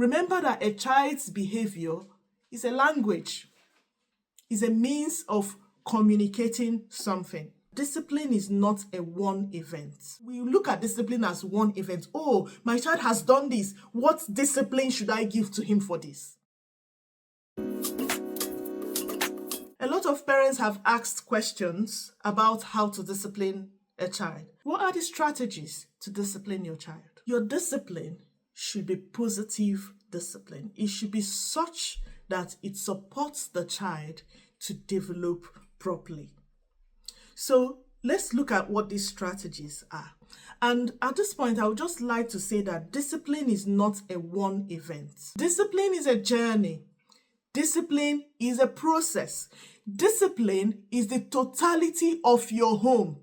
Remember that a child's behavior is a language, is a means of communicating something. Discipline is not a one event. We look at discipline as one event. Oh, my child has done this. What discipline should I give to him for this? A lot of parents have asked questions about how to discipline a child. What are the strategies to discipline your child? Your discipline should be positive discipline. It should be such that it supports the child to develop properly. So let's look at what these strategies are. And at this point, I would just like to say that discipline is not a one event. Discipline is a journey. Discipline is a process. Discipline is the totality of your home.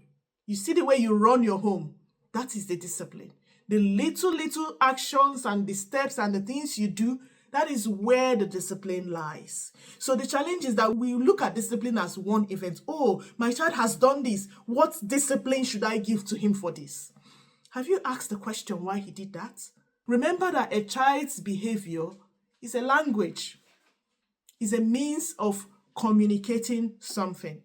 You see the way you run your home? That is the discipline. The little actions and the steps and the things you do, that is where the discipline lies. So the challenge is that we look at discipline as one event. Oh, my child has done this. What discipline should I give to him for this? Have you asked the question why he did that? Remember that a child's behavior is a language, is a means of communicating something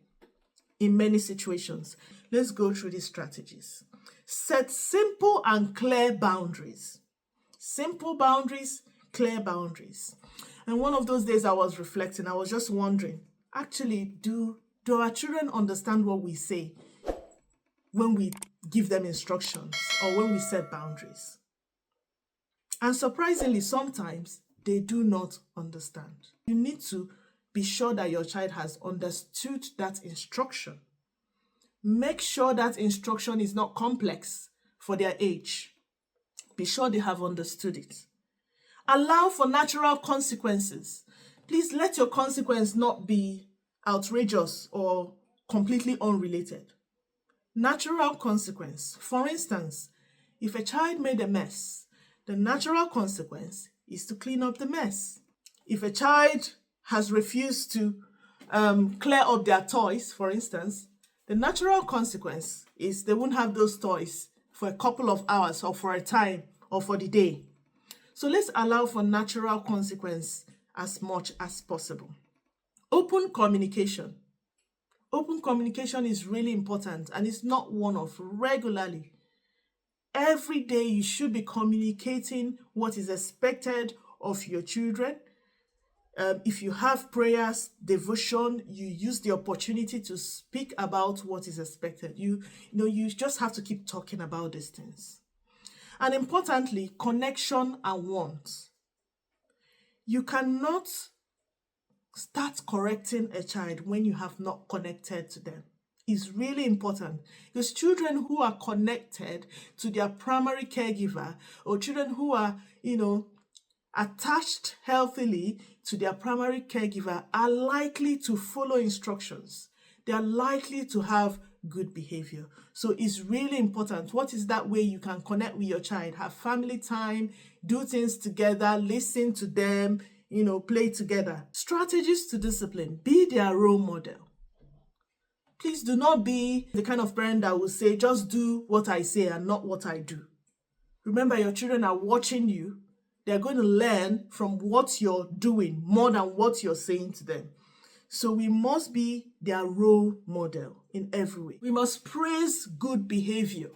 in many situations. Let's go through these strategies. Set simple and clear boundaries. Simple boundaries, clear boundaries. And one of those days I was reflecting, I was just wondering, actually, do our children understand what we say when we give them instructions or when we set boundaries? And surprisingly, sometimes they do not understand. You need to be sure that your child has understood that instruction. Make sure that instruction is not complex for their age. Be sure they have understood it. Allow for natural consequences. Please let your consequence not be outrageous or completely unrelated. Natural consequence. For instance, if a child made a mess, the natural consequence is to clean up the mess. If a child has refused to clear up their toys, for instance, the natural consequence is they won't have those toys for a couple of hours or for a time or for the day. So let's allow for natural consequence as much as possible. Open communication. Open communication is really important, and it's not one-off. Regularly, every day you should be communicating what is expected of your children. If you have prayers, devotion, you use the opportunity to speak about what is expected. You just have to keep talking about these things. And importantly, connection and warmth. You cannot start correcting a child when you have not connected to them. It's really important, because children who are connected to their primary caregiver, or children who are, attached healthily to their primary caregiver, are likely to follow instructions. They are likely to have good behavior. So it's really important. What is that way you can connect with your child? Have family time, do things together, listen to them, play together. Strategies to discipline. Be their role model. Please do not be the kind of parent that will say, just do what I say and not what I do. Remember, your children are watching you. They're going to learn from what you're doing more than what you're saying to them. So we must be their role model in every way. We must praise good behavior.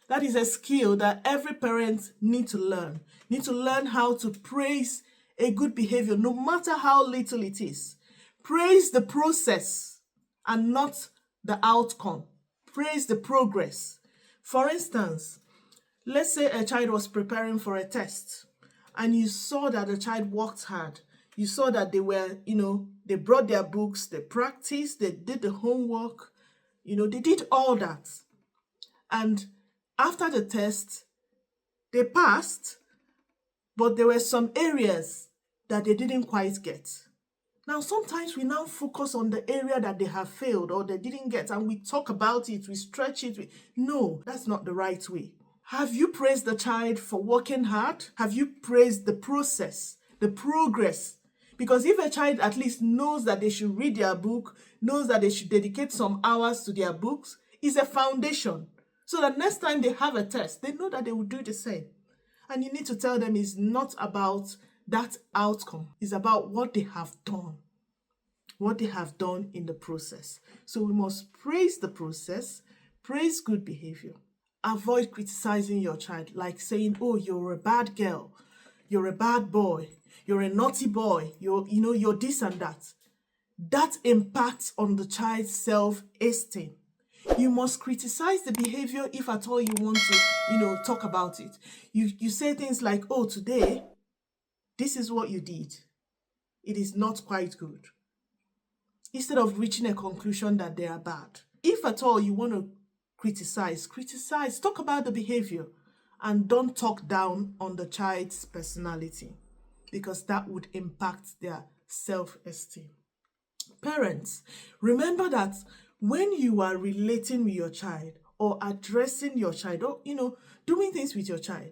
That is a skill that every parent needs to learn. Need to learn how to praise a good behavior, no matter how little it is. Praise the process and not the outcome. Praise the progress. For instance, let's say a child was preparing for a test, and you saw that the child worked hard. You saw that they were, they brought their books, they practiced, they did the homework, they did all that. And after the test, they passed, but there were some areas that they didn't quite get. Now, sometimes we now focus on the area that they have failed or they didn't get, and we talk about it, we stretch it. No, that's not the right way. Have you praised the child for working hard? Have you praised the process, the progress? Because if a child at least knows that they should read their book, knows that they should dedicate some hours to their books, is a foundation. So that next time they have a test, they know that they will do the same. And you need to tell them it's not about that outcome, it's about what they have done. What they have done in the process. So we must praise the process, praise good behavior. Avoid criticizing your child, like saying, oh, you're a bad girl, you're a bad boy, you're a naughty boy, you're this and that. That impacts on the child's self-esteem. You must criticize the behavior if at all you want to, talk about it. You say things like, oh, today, this is what you did. It is not quite good. Instead of reaching a conclusion that they are bad. If at all you want to criticize, talk about the behavior, and don't talk down on the child's personality, because that would impact their self-esteem. Parents, remember that when you are relating with your child or addressing your child or, doing things with your child,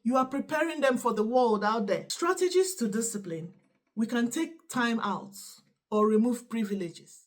you are preparing them for the world out there. Strategies to discipline. We can take time out or remove privileges.